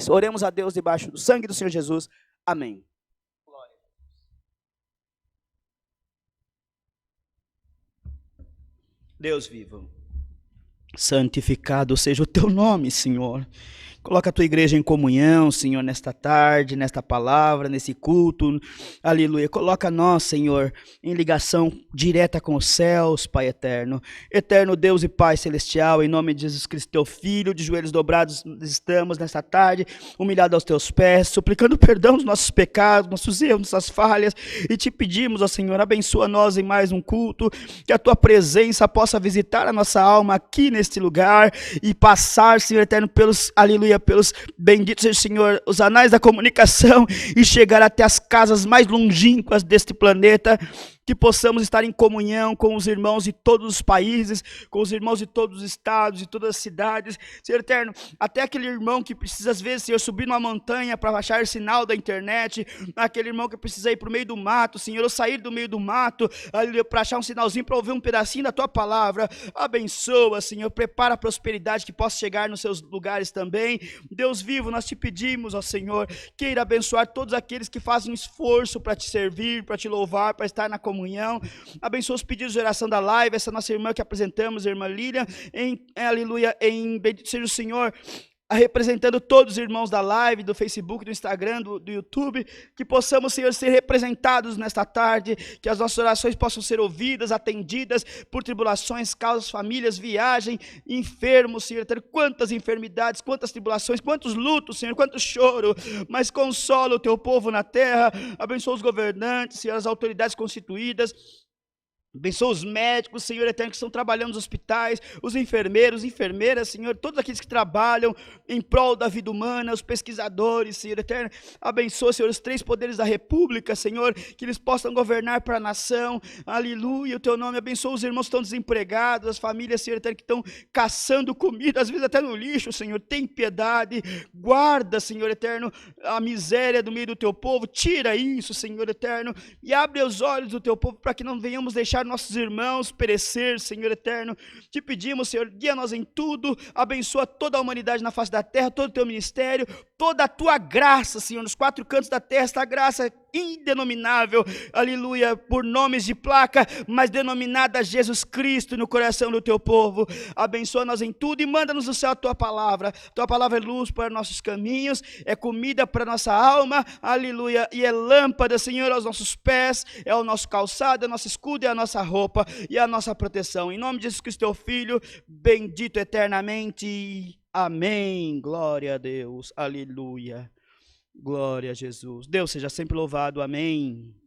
Oremos a Deus debaixo do sangue do Senhor Jesus. Amém. Deus vivo, santificado seja o teu nome, Senhor. Coloca a tua igreja em comunhão, Senhor, nesta tarde, nesta palavra, nesse culto, aleluia. Coloca nós, Senhor, em ligação direta com os céus, Pai eterno. Eterno Deus e Pai celestial, em nome de Jesus Cristo, teu Filho, de joelhos dobrados estamos nesta tarde, humilhados aos teus pés, suplicando perdão dos nossos pecados, nossos erros, nossas falhas, e te pedimos, ó Senhor, abençoa nós em mais um culto, que a tua presença possa visitar a nossa alma aqui neste lugar, e passar, Senhor eterno, pelos, aleluia, pelos benditos seja o Senhor, os anais da comunicação, e chegar até as casas mais longínquas deste planeta, que possamos estar em comunhão com os irmãos de todos os países, com os irmãos de todos os estados, de todas as cidades, Senhor eterno, até aquele irmão que precisa às vezes, Senhor, subir numa montanha para baixar sinal da internet, aquele irmão que precisa ir para o meio do mato, Senhor, ou sair do meio do mato, para achar um sinalzinho, para ouvir um pedacinho da tua palavra, abençoa, Senhor, prepara a prosperidade que possa chegar nos seus lugares também, Deus vivo, nós te pedimos, ó Senhor, queira abençoar todos aqueles que fazem um esforço para te servir, para te louvar, para estar na comunhão, abençoa os pedidos de oração da live, essa nossa irmã que apresentamos, a irmã Lília, aleluia, bendito seja o Senhor, representando todos os irmãos da live, do Facebook, do Instagram, do YouTube, que possamos, Senhor, ser representados nesta tarde, que as nossas orações possam ser ouvidas, atendidas por tribulações, causas, famílias, viagem, enfermos, Senhor, ter quantas enfermidades, quantas tribulações, quantos lutos, Senhor, quanto choro, mas consola o teu povo na terra, abençoa os governantes, Senhor, as autoridades constituídas, abençoa os médicos, Senhor eterno, que estão trabalhando nos hospitais, os enfermeiros, enfermeiras, Senhor, todos aqueles que trabalham em prol da vida humana, os pesquisadores, Senhor eterno, abençoa, Senhor, os três poderes da república, Senhor, que eles possam governar para a nação, aleluia, o teu nome, abençoa os irmãos que estão desempregados, as famílias, Senhor eterno, que estão caçando comida, às vezes até no lixo, Senhor, tem piedade, guarda, Senhor eterno, a miséria do meio do teu povo, tira isso, Senhor eterno, e abre os olhos do teu povo, para que não venhamos deixar nossos irmãos perecer, Senhor eterno, te pedimos, Senhor, guia-nos em tudo, abençoa toda a humanidade na face da terra, todo o teu ministério, toda a tua graça, Senhor, nos quatro cantos da terra, esta graça indenominável, aleluia, por nomes de placa, mas denominada Jesus Cristo no coração do teu povo, abençoa-nos em tudo e manda-nos do céu a tua palavra é luz para nossos caminhos, é comida para nossa alma, aleluia, e é lâmpada, Senhor, aos nossos pés, é o nosso calçado, é o nosso escudo, é a nossa roupa e a nossa proteção, em nome de Jesus Cristo, teu Filho, bendito eternamente, amém, glória a Deus, aleluia. Glória a Jesus. Deus seja sempre louvado. Amém.